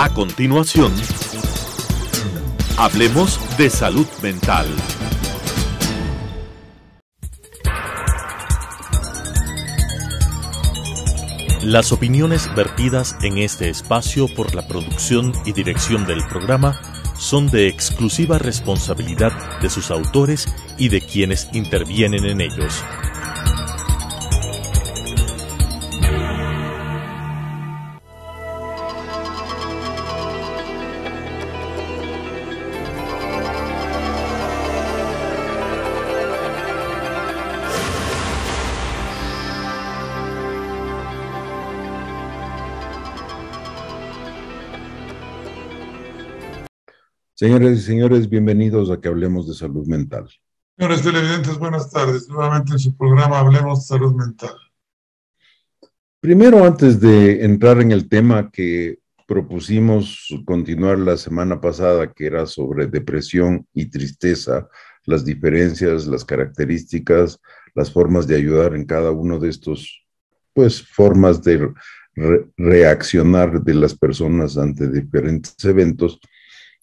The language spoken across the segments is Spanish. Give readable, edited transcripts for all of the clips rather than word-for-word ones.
A continuación, hablemos de salud mental. Las opiniones vertidas en este espacio por la producción y dirección del programa son de exclusiva responsabilidad de sus autores y de quienes intervienen en ellos. Señoras y señores, bienvenidos a que hablemos de salud mental. Señores televidentes, buenas tardes. Nuevamente en su programa Hablemos de Salud Mental. Primero, antes de entrar en el tema que propusimos continuar la semana pasada, que era sobre depresión y tristeza, las diferencias, las características, las formas de ayudar en cada uno de estos, pues, formas de reaccionar de las personas ante diferentes eventos,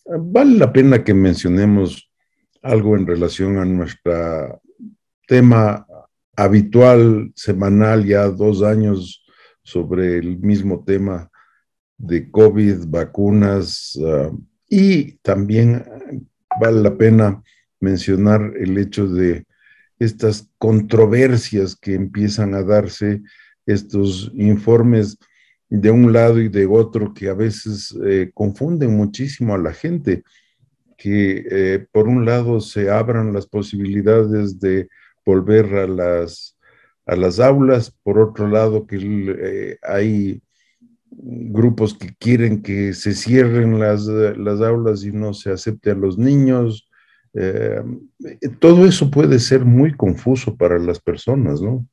vale la pena que mencionemos algo en relación a nuestro tema habitual, semanal, ya 2 años sobre el mismo tema de COVID, vacunas, y también vale la pena mencionar el hecho de estas controversias que empiezan a darse, estos informes de un lado y de otro que a veces confunden muchísimo a la gente, que por un lado se abran las posibilidades de volver a las aulas, por otro lado que hay grupos que quieren que se cierren las aulas y no se acepte a los niños. Todo eso puede ser muy confuso para las personas, ¿no?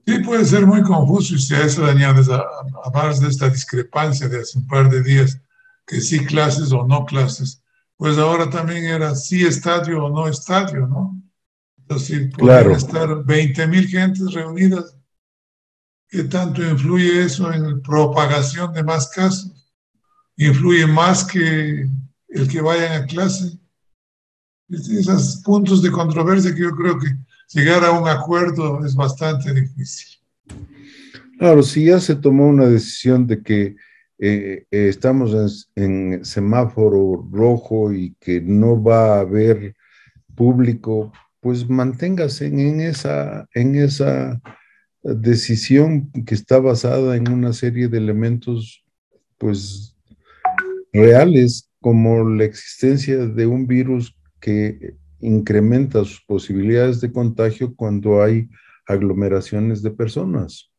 Sí, puede ser muy confuso, y si a eso le añades a más de esta discrepancia de hace un par de días, que sí clases o no clases, pues ahora también era sí estadio o no estadio, ¿no? Entonces, podrían estar 20,000 gentes reunidas. ¿Qué tanto influye eso en la propagación de más casos? ¿Influye más que el que vayan a clase? Esos puntos de controversia que yo creo que llegar a un acuerdo es bastante difícil. Claro, si ya se tomó una decisión de que estamos en semáforo rojo y que no va a haber público, pues manténgase en esa decisión que está basada en una serie de elementos, pues, reales, como la existencia de un virus que incrementa sus posibilidades de contagio cuando hay aglomeraciones de personas.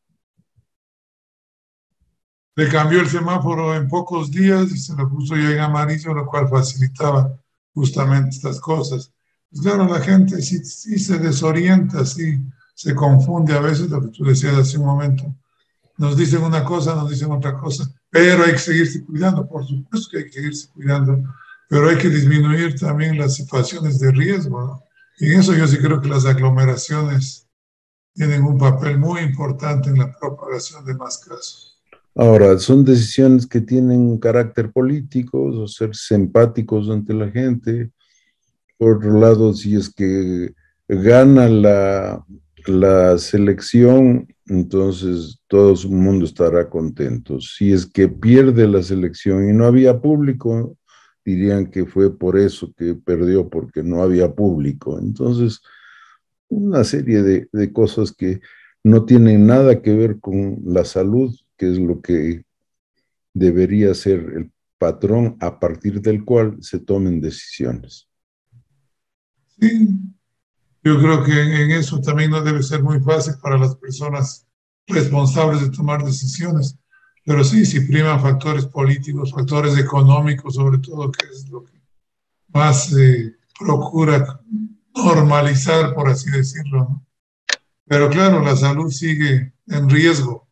Le cambió el semáforo en pocos días y se lo puso ya en amarillo, lo cual facilitaba justamente estas cosas. Pues claro, la gente sí se desorienta, sí se confunde a veces, lo que tú decías hace un momento. Nos dicen una cosa, nos dicen otra cosa, pero hay que seguirse cuidando, por supuesto que hay que seguirse cuidando, pero hay que disminuir también las situaciones de riesgo, ¿no? Y en eso yo sí creo que las aglomeraciones tienen un papel muy importante en la propagación de más casos. Ahora, son decisiones que tienen un carácter político, o ser empáticos ante la gente. Por otro lado, si es que gana la selección, entonces todo el mundo estará contento. Si es que pierde la selección y no había público, dirían que fue por eso que perdió, porque no había público. Entonces, una serie de cosas que no tienen nada que ver con la salud, que es lo que debería ser el patrón a partir del cual se tomen decisiones. Sí, yo creo que en eso también no debe ser muy fácil para las personas responsables de tomar decisiones, pero sí, si priman factores políticos, factores económicos, sobre todo, que es lo que más procura normalizar, por así decirlo, ¿no? Pero claro, la salud sigue en riesgo.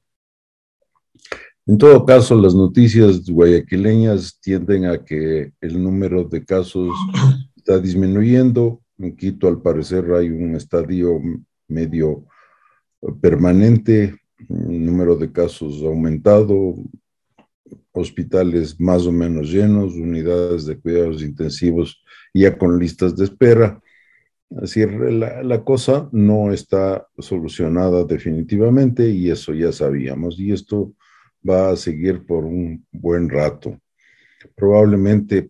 En todo caso, las noticias guayaquileñas tienden a que el número de casos está disminuyendo. En Quito, al parecer, hay un estadio medio permanente, el número de casos ha aumentado, hospitales más o menos llenos, unidades de cuidados intensivos ya con listas de espera. Así la cosa no está solucionada definitivamente y eso ya sabíamos y esto va a seguir por un buen rato. Probablemente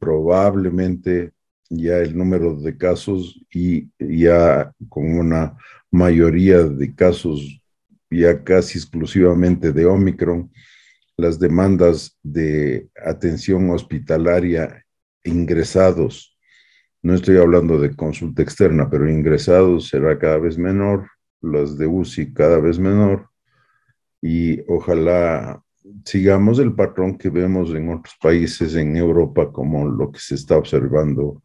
ya el número de casos y ya con una mayoría de casos ya casi exclusivamente de Omicron, las demandas de atención hospitalaria ingresados, no estoy hablando de consulta externa, pero ingresados será cada vez menor, las de UCI cada vez menor y ojalá sigamos el patrón que vemos en otros países en Europa, como lo que se está observando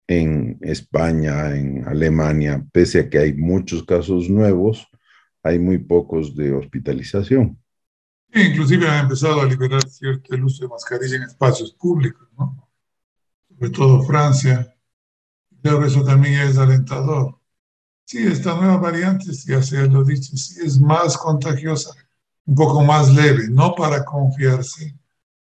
en España, en Alemania, pese a que hay muchos casos nuevos, hay muy pocos de hospitalización. Inclusive han empezado a liberar cierto el uso de mascarilla en espacios públicos, ¿no? Sobre todo Francia. Pero eso también es alentador. Sí, esta nueva variante, ya se lo he dicho, sí es más contagiosa, un poco más leve, no para confiarse,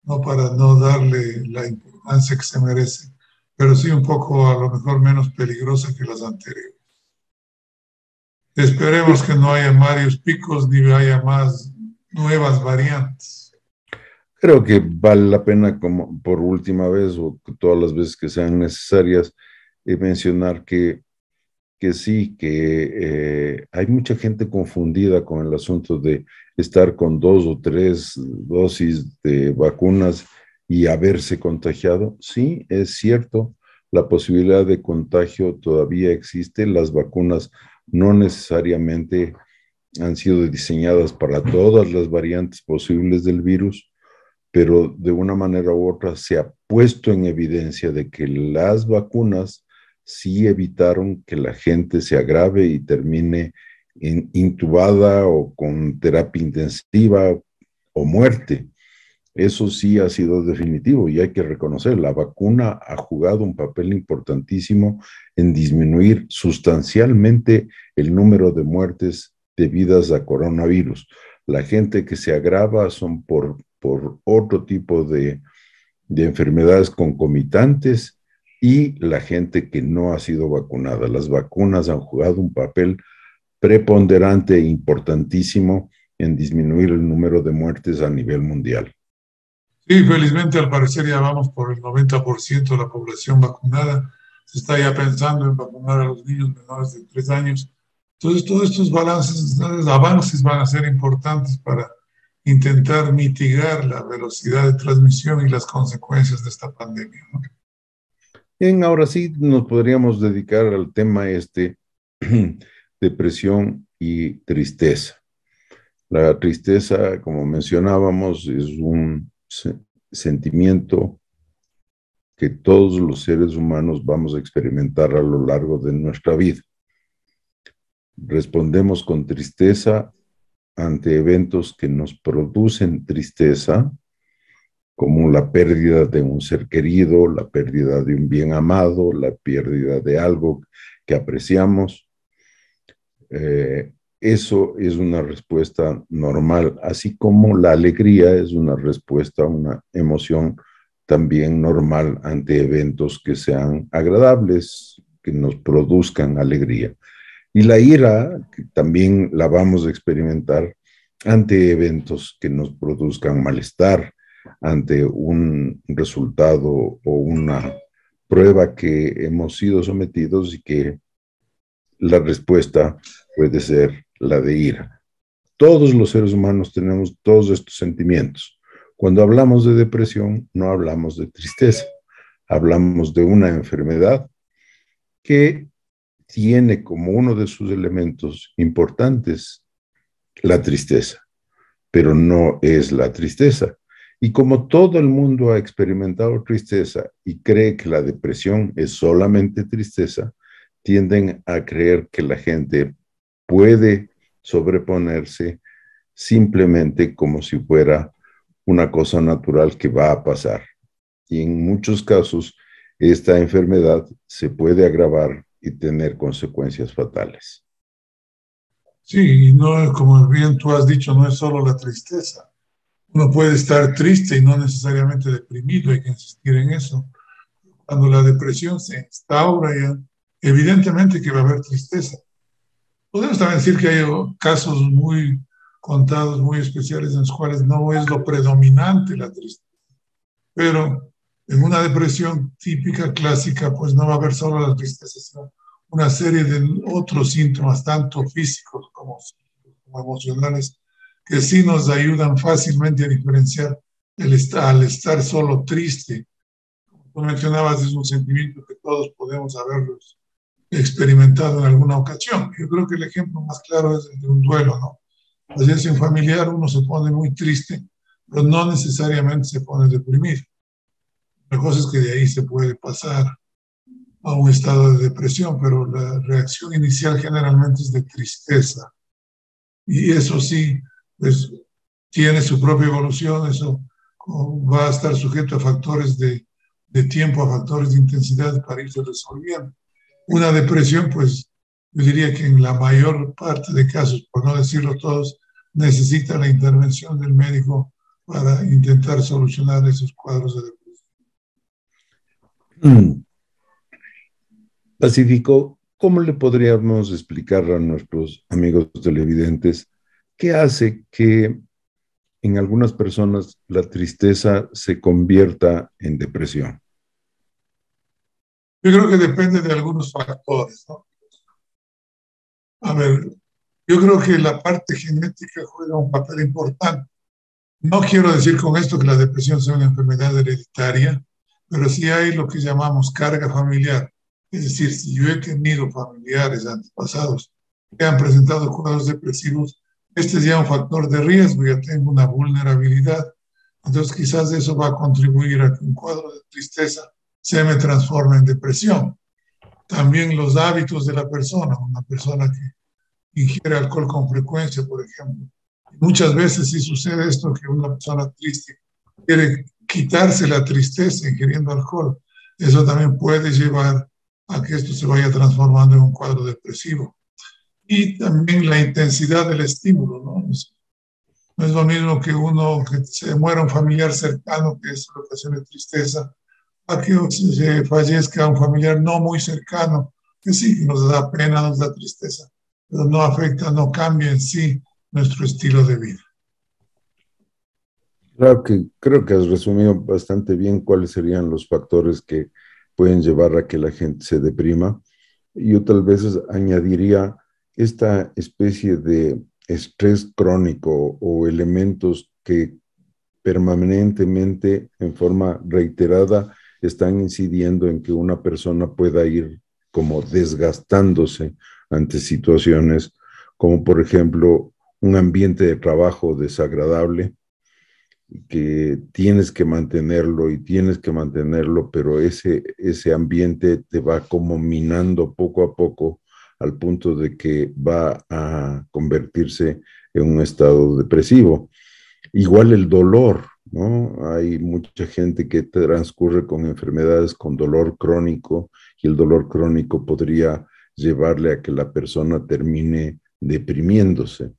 no para no darle la importancia que se merece, pero sí un poco a lo mejor menos peligrosa que las anteriores. Esperemos que no haya varios picos ni haya más nuevas variantes. Creo que vale la pena, como por última vez o todas las veces que sean necesarias, mencionar que sí, que hay mucha gente confundida con el asunto de estar con 2 o 3 dosis de vacunas y haberse contagiado. Sí, es cierto, la posibilidad de contagio todavía existe. Las vacunas no necesariamente han sido diseñadas para todas las variantes posibles del virus, pero de una manera u otra se ha puesto en evidencia de que las vacunas sí evitaron que la gente se agrave y termine intubada o con terapia intensiva o muerte. Eso sí ha sido definitivo y hay que reconocer, la vacuna ha jugado un papel importantísimo en disminuir sustancialmente el número de muertes debidas a coronavirus. La gente que se agrava son por otro tipo de enfermedades concomitantes y la gente que no ha sido vacunada. Las vacunas han jugado un papel preponderante e importantísimo en disminuir el número de muertes a nivel mundial. Sí, felizmente al parecer ya vamos por el 90% de la población vacunada. Se está ya pensando en vacunar a los niños menores de 3 años. Entonces, todos estos avances van a ser importantes para intentar mitigar la velocidad de transmisión y las consecuencias de esta pandemia, ¿no? Bien, ahora sí nos podríamos dedicar al tema depresión y tristeza. La tristeza, como mencionábamos, es un sentimiento que todos los seres humanos vamos a experimentar a lo largo de nuestra vida. Respondemos con tristeza ante eventos que nos producen tristeza, como la pérdida de un ser querido, la pérdida de un bien amado, la pérdida de algo que apreciamos. Eso es una respuesta normal, así como la alegría es una respuesta, una emoción también normal ante eventos que sean agradables, que nos produzcan alegría. Y la ira, que también la vamos a experimentar ante eventos que nos produzcan malestar, ante un resultado o una prueba que hemos sido sometidos y que la respuesta puede ser la de ira. Todos los seres humanos tenemos todos estos sentimientos. Cuando hablamos de depresión, no hablamos de tristeza, hablamos de una enfermedad que tiene como uno de sus elementos importantes la tristeza, pero no es la tristeza. Y como todo el mundo ha experimentado tristeza y cree que la depresión es solamente tristeza, tienden a creer que la gente puede sobreponerse simplemente como si fuera una cosa natural que va a pasar. Y en muchos casos, esta enfermedad se puede agravar y tener consecuencias fatales. Sí, y no, como bien tú has dicho, no es solo la tristeza. Uno puede estar triste y no necesariamente deprimido, hay que insistir en eso. Cuando la depresión se instaura ya, evidentemente que va a haber tristeza. Podemos también decir que hay casos muy contados, muy especiales, en los cuales no es lo predominante la tristeza. Pero en una depresión típica, clásica, pues no va a haber solo la tristeza, sino una serie de otros síntomas, tanto físicos como emocionales, que sí nos ayudan fácilmente a diferenciar al estar solo triste. Como tú mencionabas, es un sentimiento que todos podemos haberlos experimentado en alguna ocasión. Yo creo que el ejemplo más claro es el de un duelo, ¿no? A veces en familiar uno se pone muy triste, pero no necesariamente se pone deprimido. La cosa es que de ahí se puede pasar a un estado de depresión, pero la reacción inicial generalmente es de tristeza. Y eso sí, pues tiene su propia evolución, eso va a estar sujeto a factores de tiempo, a factores de intensidad para irse resolviendo. Una depresión, pues yo diría que en la mayor parte de casos, por no decirlo todos, necesita la intervención del médico para intentar solucionar esos cuadros de depresión. Pacífico, ¿cómo le podríamos explicar a nuestros amigos televidentes qué hace que en algunas personas la tristeza se convierta en depresión? Yo creo que depende de algunos factores, ¿no? A ver, yo creo que la parte genética juega un papel importante. No quiero decir con esto que la depresión sea una enfermedad hereditaria, pero sí hay lo que llamamos carga familiar. Es decir, si yo he tenido familiares antepasados que han presentado cuadros depresivos, este es ya un factor de riesgo, ya tengo una vulnerabilidad. Entonces quizás eso va a contribuir a que un cuadro de tristeza se me transforme en depresión. También los hábitos de la persona, una persona que ingiere alcohol con frecuencia, por ejemplo. Muchas veces sí sucede esto, que una persona triste quiere quitarse la tristeza ingiriendo alcohol. Eso también puede llevar a que esto se vaya transformando en un cuadro depresivo. Y también la intensidad del estímulo, ¿no? No es lo mismo que que se muera un familiar cercano, que eso le ocasione tristeza, a que se fallezca un familiar no muy cercano, que sí, que nos da pena, nos da tristeza, pero no afecta, no cambia en sí nuestro estilo de vida. Claro que creo que has resumido bastante bien cuáles serían los factores que pueden llevar a que la gente se deprima. Yo tal vez añadiría esta especie de estrés crónico o elementos que permanentemente, en forma reiterada, están incidiendo en que una persona pueda ir como desgastándose ante situaciones como, por ejemplo, un ambiente de trabajo desagradable, que tienes que mantenerlo y tienes que mantenerlo, pero ese ambiente te va como minando poco a poco al punto de que va a convertirse en un estado depresivo. Igual el dolor, ¿no? Hay mucha gente que transcurre con enfermedades con dolor crónico y el dolor crónico podría llevarle a que la persona termine deprimiéndose.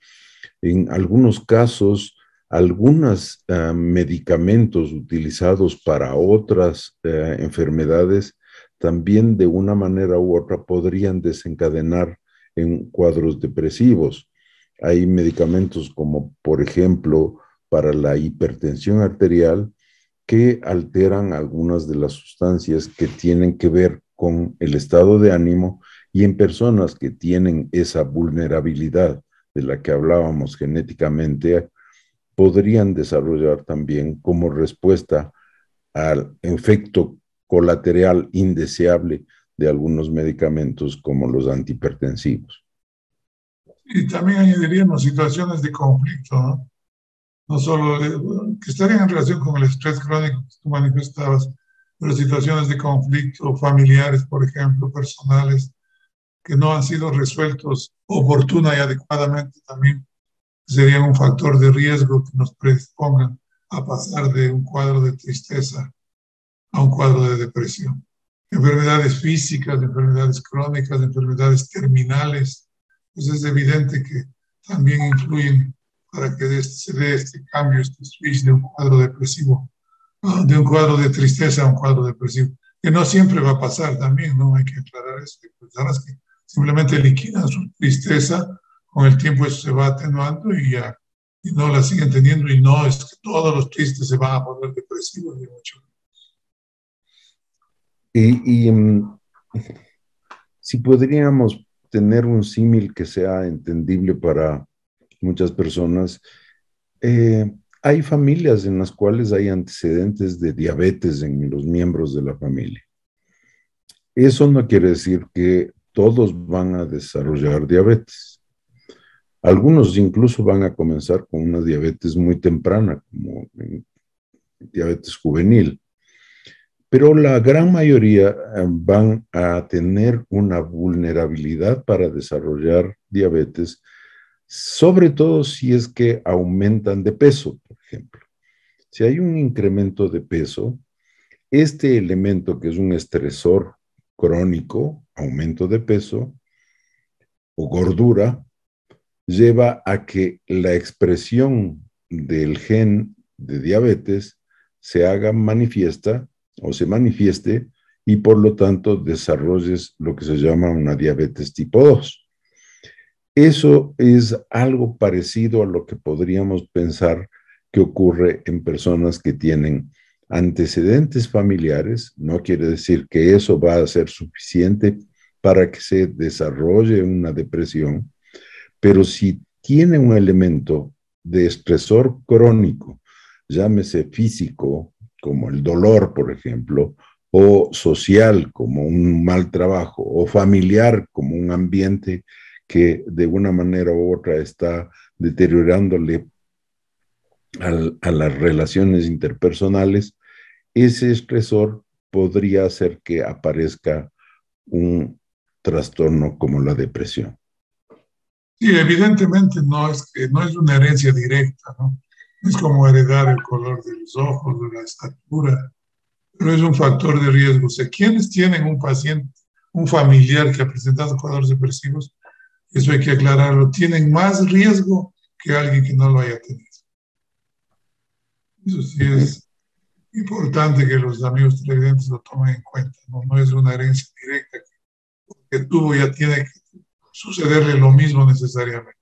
En algunos casos, algunos medicamentos utilizados para otras enfermedades también de una manera u otra podrían desencadenar en cuadros depresivos. Hay medicamentos como, por ejemplo, para la hipertensión arterial que alteran algunas de las sustancias que tienen que ver con el estado de ánimo, y en personas que tienen esa vulnerabilidad de la que hablábamos genéticamente, podrían desarrollar también como respuesta al efecto colateral indeseable de algunos medicamentos como los antihipertensivos. Y también añadiríamos situaciones de conflicto, ¿no? No solo que estarían en relación con el estrés crónico que tú manifestabas, pero situaciones de conflicto familiares, por ejemplo, personales, que no han sido resueltos oportuna y adecuadamente, también serían un factor de riesgo que nos predispongan a pasar de un cuadro de tristeza a un cuadro de depresión. Enfermedades físicas, enfermedades crónicas, enfermedades terminales, pues es evidente que también influyen para que se dé este cambio, este switch de un cuadro depresivo, de un cuadro de tristeza a un cuadro depresivo, que no siempre va a pasar también, ¿no? Hay que aclarar eso. Hay personas que simplemente liquidan su tristeza, con el tiempo eso se va atenuando y ya, y no la siguen teniendo, y no es que todos los tristes se van a poner depresivos, de mucho. Si podríamos tener un símil que sea entendible para muchas personas, hay familias en las cuales hay antecedentes de diabetes en los miembros de la familia. Eso no quiere decir que todos van a desarrollar diabetes. Algunos incluso van a comenzar con una diabetes muy temprana, como diabetes juvenil. Pero la gran mayoría van a tener una vulnerabilidad para desarrollar diabetes, sobre todo si es que aumentan de peso, por ejemplo. Si hay un incremento de peso, este elemento que es un estresor crónico, aumento de peso o gordura, lleva a que la expresión del gen de diabetes se haga manifiesta o se manifieste y por lo tanto desarrolles lo que se llama una diabetes tipo 2. Eso es algo parecido a lo que podríamos pensar que ocurre en personas que tienen antecedentes familiares. No quiere decir que eso va a ser suficiente para que se desarrolle una depresión, pero si tiene un elemento de estresor crónico, llámese físico, como el dolor, por ejemplo, o social, como un mal trabajo, o familiar, como un ambiente que de una manera u otra está deteriorándole a las relaciones interpersonales, ese estresor podría hacer que aparezca un trastorno como la depresión. Sí, evidentemente no es una herencia directa, ¿no? Es como heredar el color de los ojos, de la estatura, pero es un factor de riesgo. O sea, quienes tienen un paciente, un familiar que ha presentado cuadros depresivos, eso hay que aclararlo, tienen más riesgo que alguien que no lo haya tenido. Eso sí es importante que los amigos televidentes lo tomen en cuenta, ¿no? No es una herencia directa que tuvo, ya tiene que sucederle lo mismo necesariamente.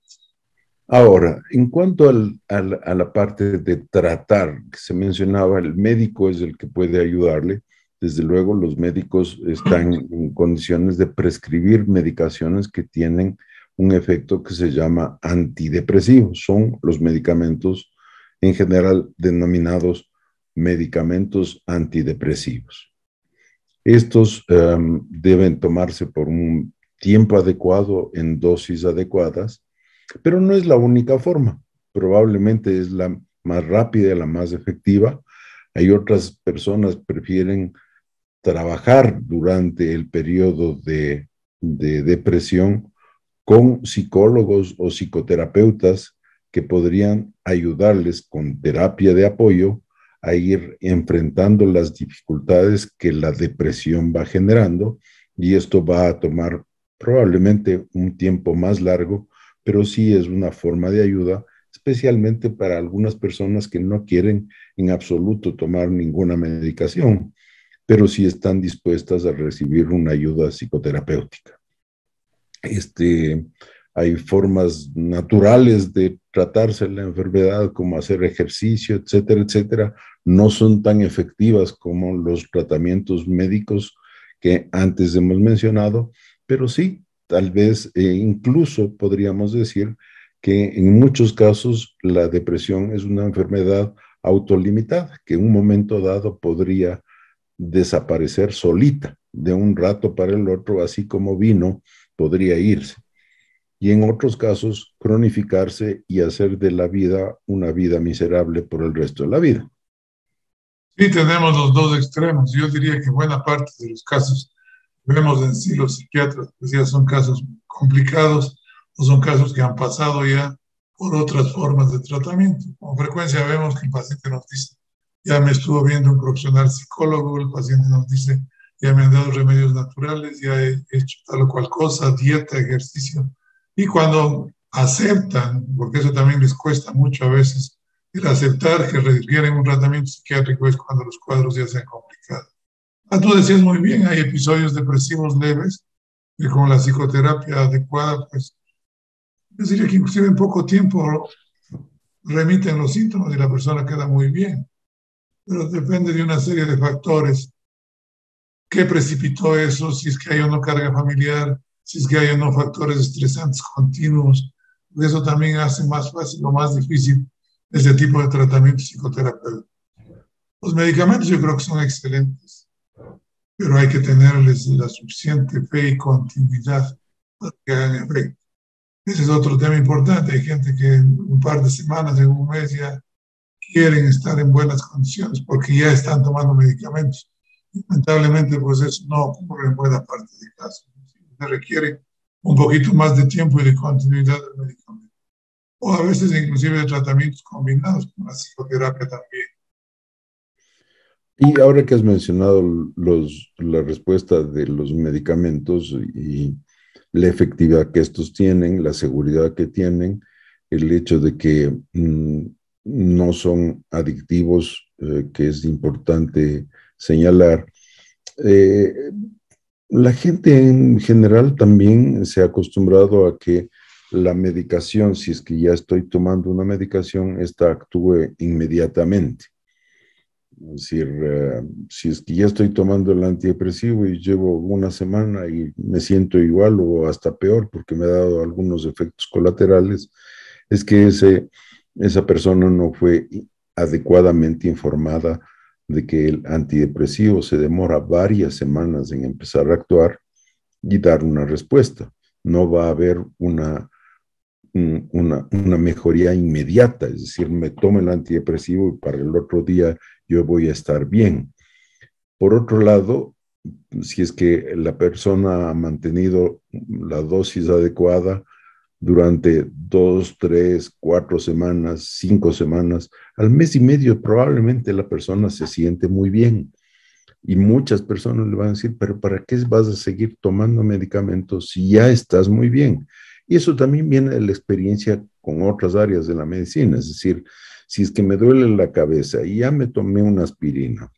Ahora, en cuanto a la parte de tratar, que se mencionaba, el médico es el que puede ayudarle. Desde luego, los médicos están en condiciones de prescribir medicaciones que tienen un efecto que se llama antidepresivo. Son los medicamentos en general denominados medicamentos antidepresivos. Estos deben tomarse por un tiempo adecuado, en dosis adecuadas, pero no es la única forma. Probablemente es la más rápida, la más efectiva. Hay otras personas que prefieren trabajar durante el periodo de depresión con psicólogos o psicoterapeutas que podrían ayudarles con terapia de apoyo a ir enfrentando las dificultades que la depresión va generando, y esto va a tomar probablemente un tiempo más largo, pero sí es una forma de ayuda, especialmente para algunas personas que no quieren en absoluto tomar ninguna medicación, pero sí están dispuestas a recibir una ayuda psicoterapéutica. Hay formas naturales de tratarse la enfermedad, como hacer ejercicio, etcétera, etcétera. No son tan efectivas como los tratamientos médicos que antes hemos mencionado, pero sí, tal vez incluso podríamos decir que en muchos casos la depresión es una enfermedad autolimitada, que en un momento dado podría desaparecer solita de un rato para el otro, así como vino, podría irse. Y en otros casos, cronificarse y hacer de la vida una vida miserable por el resto de la vida. Sí, tenemos los dos extremos. Yo diría que buena parte de los casos vemos en sí los psiquiatras, pues ya son casos complicados o son casos que han pasado ya por otras formas de tratamiento. Con frecuencia vemos que el paciente nos dice, ya me estuvo viendo un profesional psicólogo, el paciente nos dice, ya me han dado remedios naturales, ya he hecho tal o cual cosa, dieta, ejercicio. Y cuando aceptan, porque eso también les cuesta mucho a veces, el aceptar que requieren un tratamiento psiquiátrico es cuando los cuadros ya se han complicado. Tú decías muy bien, hay episodios depresivos leves que con la psicoterapia adecuada, pues, yo diría que inclusive en poco tiempo remiten los síntomas y la persona queda muy bien. Pero depende de una serie de factores. ¿Qué precipitó eso? Si es que hay o no carga familiar, si es que hay o no factores estresantes continuos. Eso también hace más fácil o más difícil ese tipo de tratamiento psicoterapéutico. Los medicamentos yo creo que son excelentes, pero hay que tenerles la suficiente fe y continuidad para que hagan efecto. Ese es otro tema importante. Hay gente que en un par de semanas, en un mes ya quieren estar en buenas condiciones porque ya están tomando medicamentos. Lamentablemente, pues eso no ocurre en buena parte de casos. Se requiere un poquito más de tiempo y de continuidad del medicamento. O a veces inclusive de tratamientos combinados con la psicoterapia también. Y ahora que has mencionado la respuesta de los medicamentos y la efectividad que estos tienen, la seguridad que tienen, el hecho de que no son adictivos, que es importante señalar. La gente en general también se ha acostumbrado a que la medicación, si es que ya estoy tomando una medicación, esta actúe inmediatamente. Es decir, si es que ya estoy tomando el antidepresivo y llevo una semana y me siento igual o hasta peor porque me ha dado algunos efectos colaterales, es que esa persona no fue adecuadamente informada de que el antidepresivo se demora varias semanas en empezar a actuar y dar una respuesta. No va a haber una mejoría inmediata, es decir, me tomo el antidepresivo y para el otro día yo voy a estar bien. Por otro lado, si es que la persona ha mantenido la dosis adecuada durante 2, 3, 4 semanas, 5 semanas, al mes y medio probablemente la persona se siente muy bien. Y muchas personas le van a decir, pero ¿para qué vas a seguir tomando medicamentos si ya estás muy bien? Y eso también viene de la experiencia con otras áreas de la medicina, es decir, si es que me duele la cabeza y ya me tomé una aspirina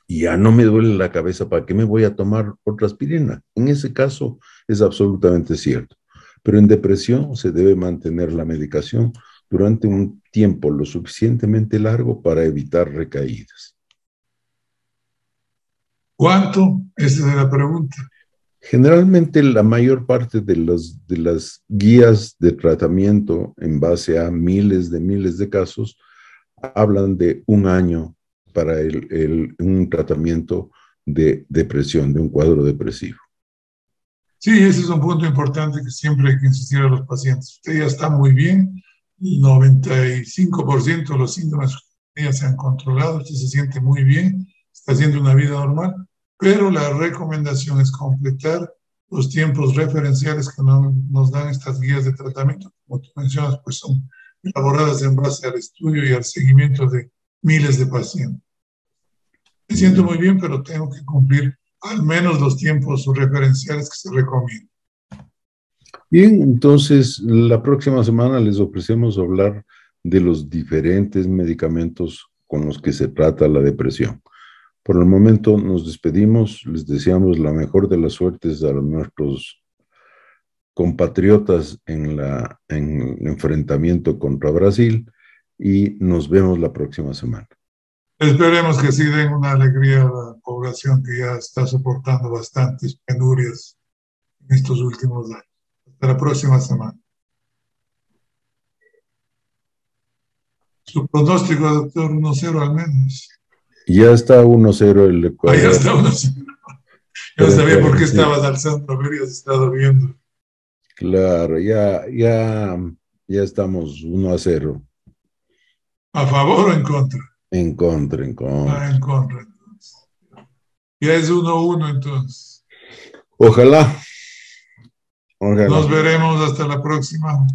y ya no me duele la cabeza, ¿para qué me voy a tomar otra aspirina? En ese caso es absolutamente cierto. Pero en depresión se debe mantener la medicación durante un tiempo lo suficientemente largo para evitar recaídas. ¿Cuánto? Esa es la pregunta. Generalmente la mayor parte de las guías de tratamiento en base a miles de casos hablan de 1 año para un tratamiento de depresión, de un cuadro depresivo. Sí, ese es un punto importante que siempre hay que insistir a los pacientes. Usted ya está muy bien, el 95% de los síntomas ya se han controlado, usted se siente muy bien, está haciendo una vida normal, pero la recomendación es completar los tiempos referenciales que nos dan estas guías de tratamiento. Como tú mencionas, pues son elaboradas en base al estudio y al seguimiento de miles de pacientes. Me siento muy bien, pero tengo que cumplir al menos los tiempos referenciales que se recomiendan. Bien, entonces la próxima semana les ofrecemos hablar de los diferentes medicamentos con los que se trata la depresión. Por el momento nos despedimos, les deseamos la mejor de las suertes a nuestros compatriotas en el enfrentamiento contra Brasil y nos vemos la próxima semana. Esperemos que sí den una alegría a la población que ya está soportando bastantes penurias en estos últimos años. Hasta la próxima semana. Su pronóstico, doctor, 1-0 al menos. Ya está 1-0 el Ecuador. Ya está 1-0. Yo no sabía por qué estabas alzando, habrías estado viendo. Claro, ya estamos 1-0. ¿A favor o en contra? En contra. En contra, entonces. Ya es 1-1, entonces. Ojalá. Nos veremos hasta la próxima.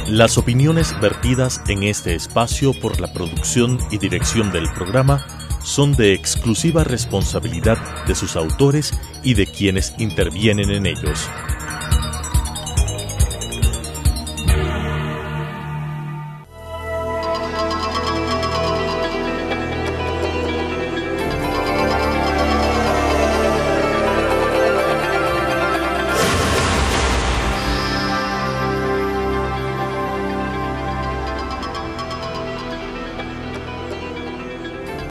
Las opiniones vertidas en este espacio por la producción y dirección del programa son de exclusiva responsabilidad de sus autores y de quienes intervienen en ellos.